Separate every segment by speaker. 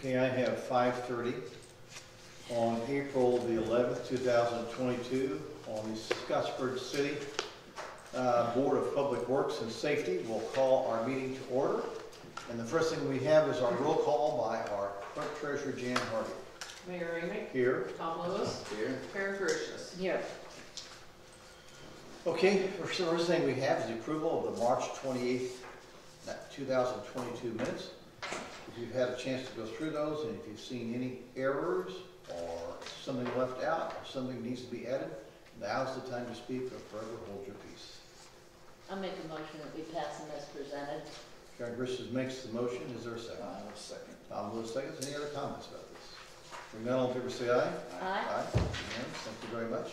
Speaker 1: Okay, I have 5:30 on April the 11th, 2022, on the Scottsburg City Board of Public Works and Safety. We'll call our meeting to order. And the first thing we have is our roll call by our clerk treasurer, Jan Hardy.
Speaker 2: Mayor Amick.
Speaker 1: Here.
Speaker 2: Tom Lewis.
Speaker 1: Here.
Speaker 2: Karen Precious. Here.
Speaker 1: Okay, first thing we have is the approval of the March 28th, 2022 minutes. If you've had a chance to go through those, and if you've seen any errors or something left out or something needs to be added, now's the time to speak or forever hold your peace.
Speaker 3: I'll make a motion that we pass them as presented.
Speaker 1: Karen Brishes makes the motion. Is there a second?
Speaker 4: Second.
Speaker 1: Tom Lewis seconds. Any other comments about this? Hearing none, all in favor say aye.
Speaker 3: Aye.
Speaker 1: Unanimous. Thank you very much.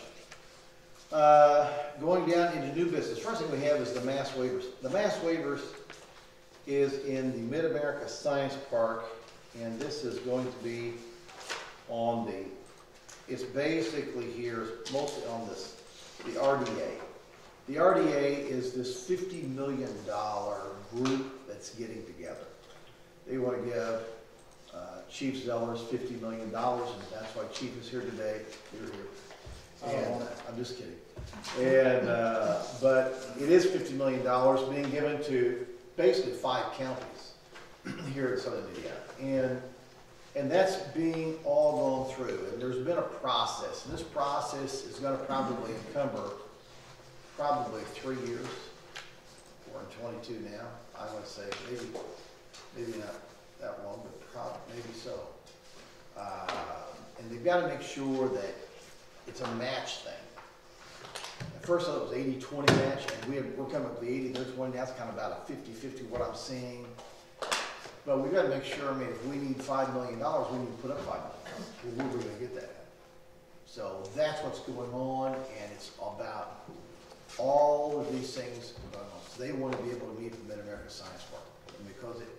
Speaker 1: Going down into new business, first thing we have is the mass waivers. The mass waivers is in the Mid-America Science Park, and this is going to be on the, it's basically here, mostly on this, the RDA. The RDA is this $50 million group that's getting together. They want to give Chief Zellers $50 million, and that's why Chief is here today. And I'm just kidding. And but it is $50 million being given to basically 5 counties here in Southern Indiana, and that's being all gone through. And there's been a process, and this process is going to probably encumber probably 3 years. We're in 22 now. I would say maybe not that long, but probably maybe so. And they've got to make sure that it's a match thing. At first I thought it was 80-20 match, and we're coming up with the 80, there's one, that's kind of about a 50-50 what I'm seeing. But we've got to make sure, I mean, if we need $5 million, we need to put up $5 million. Well, where are we going to get that at? So that's what's going on, and it's about all of these things going on. So they want to be able to meet the Mid-America Science Park. And because it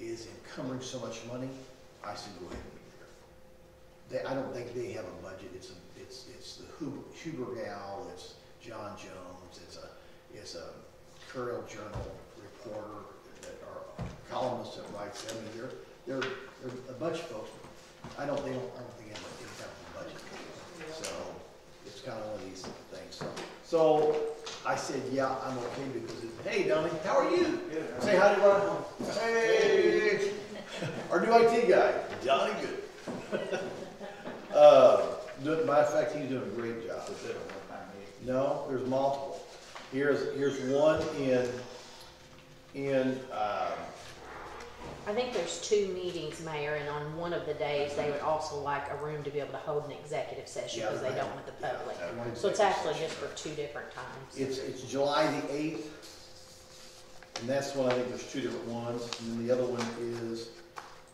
Speaker 1: is encumbering so much money, I said go ahead and meet there. I don't think they have a budget. It's the Huber Gal, it's John Jones, it's a Courier Journal reporter that are columnists that writes them. I mean, they're a bunch of folks. I don't think they have any kind of budget. So it's kind of one of these things. So I said, yeah, I'm okay because hey, Donnie, how are you? Good. Say hi to Ron. Hey, our new IT guy, Donnie. Good. Matter of fact, he's doing a great job. No, there's multiple. Here's one in
Speaker 5: I think there's 2 meetings, Mayor, and on one of the days, they would also like a room to be able to hold an executive session because they don't want the public. So it's actually just for 2 different times.
Speaker 1: It's July the 8th, and that's one. I think there's 2 different ones, and then the other one is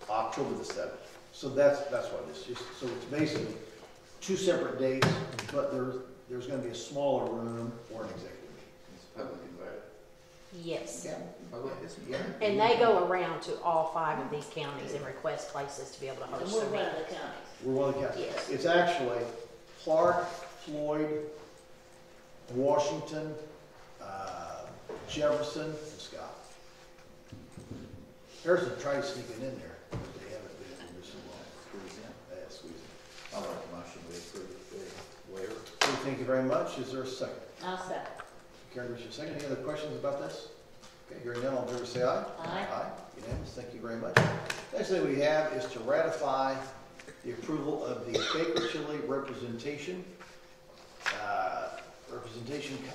Speaker 1: October the 7th. So that's what it is. So it's basically 2 separate dates, but there's going to be a smaller room or an executive meeting.
Speaker 4: It's public invited.
Speaker 5: Yes.
Speaker 1: Yeah.
Speaker 4: Public is invited.
Speaker 5: And they go around to all 5 of these counties and request places to be able to
Speaker 3: And
Speaker 5: host
Speaker 3: we're
Speaker 5: their
Speaker 3: one
Speaker 5: meeting.
Speaker 3: of the counties.
Speaker 1: We're one of the counties.
Speaker 5: Yes.
Speaker 1: It's actually Clark, Floyd, Washington, Jefferson, and Scott. Harrison tried sneaking in there, but they haven't been able to do so long. Squeeze in.
Speaker 4: I'll make a motion we approve the waiver.
Speaker 1: Okay, thank you very much. Is there a second?
Speaker 3: I'll second.
Speaker 1: Karen, Richard, second. Any other questions about this? Okay, hearing none, all in favor say aye.
Speaker 3: Aye.
Speaker 1: Aye. Unanimous. Thank you very much. Next thing we have is to ratify the approval of the Baker Tilly representation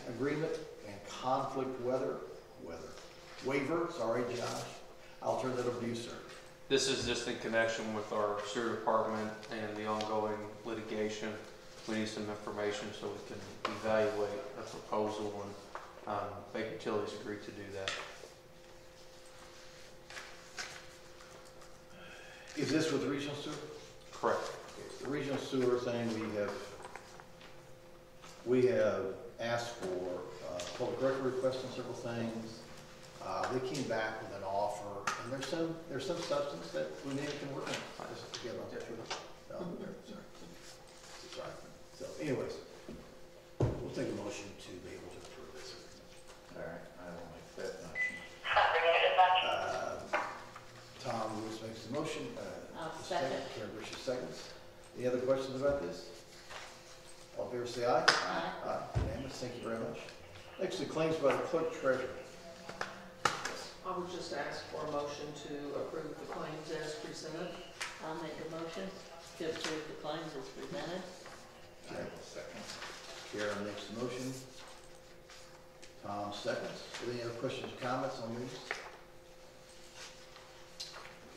Speaker 1: agreement and conflict waiver. Sorry, Josh. I'll turn that over to you, sir.
Speaker 6: This is just in connection with our sewer department and the ongoing litigation. We need some information so we can evaluate a proposal, and Baker Tilly's agreed to do that.
Speaker 1: Is this with the regional sewer?
Speaker 6: Correct.
Speaker 1: Okay, the regional sewer thing, we have asked for public record requests on several things. They came back with an offer, and there's some substance that we maybe can work on. Just to get on that. Sorry. So, anyways, we'll take a motion to be able to approve this.
Speaker 4: All right, I will make that motion.
Speaker 1: Tom Lewis makes the motion.
Speaker 3: I'll Second.
Speaker 1: Karen Bishop seconds. Any other questions about this? All in favor, say aye.
Speaker 3: Aye.
Speaker 1: Aye, unanimous, thank you very much. Next, the claims by the clerk treasurer.
Speaker 2: I would just ask for a motion to approve the claims as presented.
Speaker 3: I'll make a motion to approve the claims as presented.
Speaker 4: I will second.
Speaker 1: Karen makes the motion. Tom seconds. Any other questions or comments on these?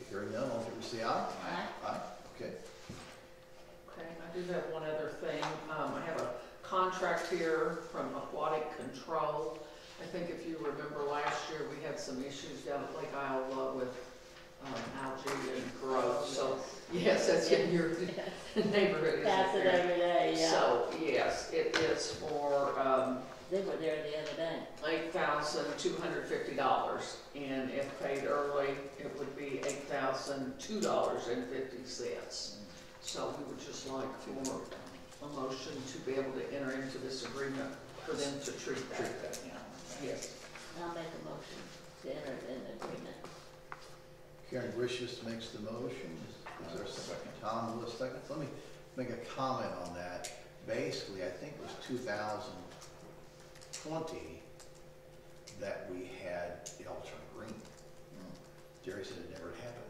Speaker 1: Okay, hearing none, all in favor, say aye.
Speaker 3: Aye.
Speaker 1: Aye, okay.
Speaker 2: Okay, I do have one other thing. I have a contract here from Aquatic Control. I think if you remember last year, we had some issues down at Lake Iowa with algae and growth. So, yes, that's in your neighborhood, isn't it?
Speaker 3: Pass it every day, yeah.
Speaker 2: So, yes, it is for,
Speaker 3: They were there the other day.
Speaker 2: $8,250, and if paid early, it would be $8,002.50. So we would just like for a motion to be able to enter into this agreement for them to treat that. Yes.
Speaker 3: I'll make a motion to enter in agreement.
Speaker 1: Karen Gricius makes the motion. Is there a second? Tom Lewis seconds. Let me make a comment on that. Basically, I think it was 2020 that we had the alternate green. Jerry said it never happened.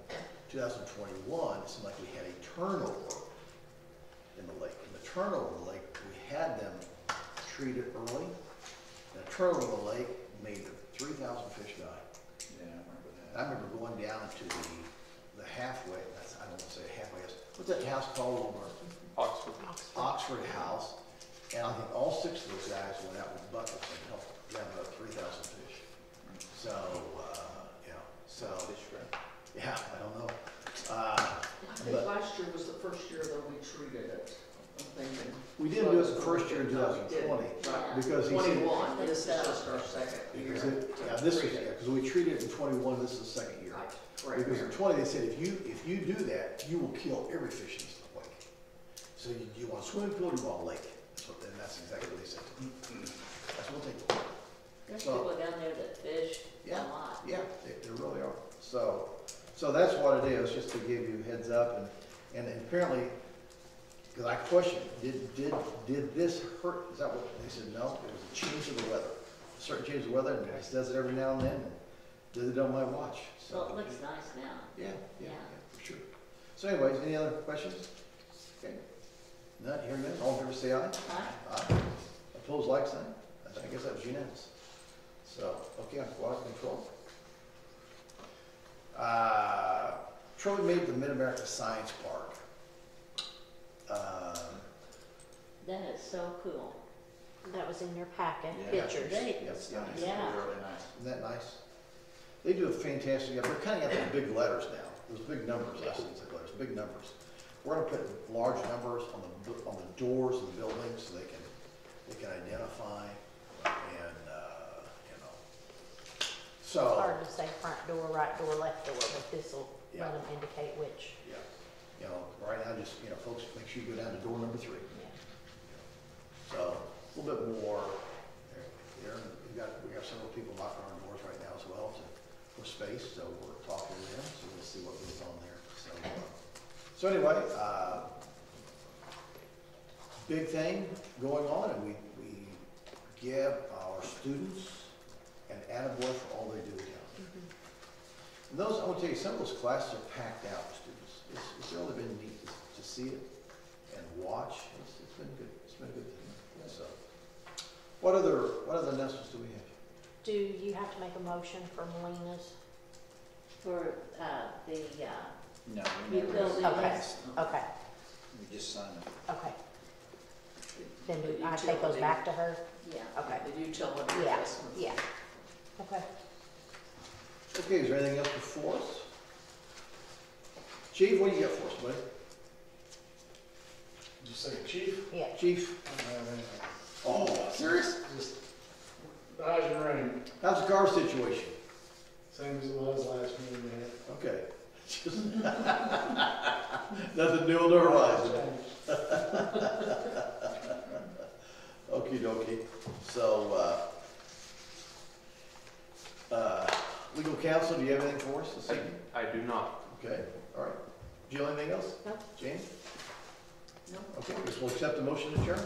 Speaker 1: 2021, it seemed like we had a turnover in the lake. In the turnover in the lake, we had them treated early. And the turnover in the lake made 3,000 fish die.
Speaker 4: Yeah, I remember that.
Speaker 1: I remember going down to the halfway, I don't want to say halfway, what's that house called over?
Speaker 6: Oxford.
Speaker 1: Oxford House. And I think all 6 of those guys went out with buckets and helped got about 3,000 fish. So,
Speaker 4: Fish fry.
Speaker 1: yeah, I don't know.
Speaker 2: I think
Speaker 1: But-
Speaker 2: last year was the first year that we treated it. I'm thinking.
Speaker 1: We didn't do it the first year in
Speaker 2: No, we
Speaker 1: 2020
Speaker 2: didn't. Right.
Speaker 1: because he said,
Speaker 2: 21, this is just our second year.
Speaker 1: because we treated it in 21, this is the second year.
Speaker 2: Right, correct.
Speaker 1: Because in 20, they said, if you do that, you will kill every fish in this lake. So you want a swimming pool, you want a lake. And that's exactly what they said. That's what they do.
Speaker 3: There's
Speaker 1: So-
Speaker 3: people down there that fish a
Speaker 1: Yeah.
Speaker 3: lot.
Speaker 1: Yeah, they really are. So that's what it is, just to give you a heads up. And apparently, because I questioned, did this hurt? Is that what, they said, no, it was a change of the weather. A certain change of weather, and it does it every now and then, and did it on my watch.
Speaker 3: Well,
Speaker 1: So,
Speaker 3: it looks nice now.
Speaker 1: yeah,
Speaker 3: Yeah.
Speaker 1: for sure. So anyways, any other questions? Okay. None, hearing none, all in favor say aye.
Speaker 3: Aye.
Speaker 1: Aye. Opposed, like sign? I guess that was unanimous. So, okay, aquatic control. Troy made the Mid-America Science Park.
Speaker 3: That is so cool.
Speaker 5: That was in your packet,
Speaker 4: Yeah.
Speaker 5: pictures.
Speaker 3: They,
Speaker 1: Yes,
Speaker 4: Nice,
Speaker 3: Yeah.
Speaker 4: really nice.
Speaker 1: isn't that nice? They do a fantastic job. They're cutting out those big letters now. Those big numbers, I shouldn't say letters, big numbers. We're gonna put large numbers on the doors of the buildings so they can identify and,
Speaker 5: It's
Speaker 1: so.
Speaker 5: hard to say front door, right door, left door, but this will
Speaker 1: Yeah.
Speaker 5: let them indicate which.
Speaker 1: Yeah, right now, just, folks, make sure you go down to door number 3.
Speaker 5: Yeah.
Speaker 1: So, a little bit more there. We got several people knocking on doors right now as well for space, so we're talking to them, so we'll see what goes on there. So anyway, big thing going on, and we give our students an attaboy for all they do here. And those, I want to tell you, some of those classes are packed out with students. It's really been neat to see it and watch. It's been good. It's been a good thing. So, what other announcements do we have?
Speaker 5: Do you have to make a motion for Melina's?
Speaker 3: for, the,
Speaker 4: No, we never.
Speaker 3: Utility
Speaker 5: Okay.
Speaker 3: list.
Speaker 5: Okay,
Speaker 4: We just signed them.
Speaker 5: okay. Then do
Speaker 2: The
Speaker 5: I take those
Speaker 2: utility.
Speaker 5: back to her?
Speaker 3: yeah.
Speaker 5: Okay.
Speaker 2: The utility
Speaker 5: Yeah,
Speaker 2: adjustments.
Speaker 5: yeah. Okay.
Speaker 1: Okay, is there anything else before us? Chief, what do you got for us, buddy?
Speaker 7: Did you say chief?
Speaker 5: Yeah.
Speaker 1: Chief?
Speaker 7: I don't have anything.
Speaker 1: Oh, serious?
Speaker 7: Just rise and rain,
Speaker 1: How's the car situation?
Speaker 7: same as it was last meeting we had.
Speaker 1: Okay. Just nothing new on the horizon. Okie dokie. So, legal counsel, do you have anything for us this evening?
Speaker 6: I do not.
Speaker 1: Okay, all right. Jill, anything else?
Speaker 5: No.
Speaker 1: Jane?
Speaker 2: No?
Speaker 1: Okay, I guess we'll accept the motion to adjourn.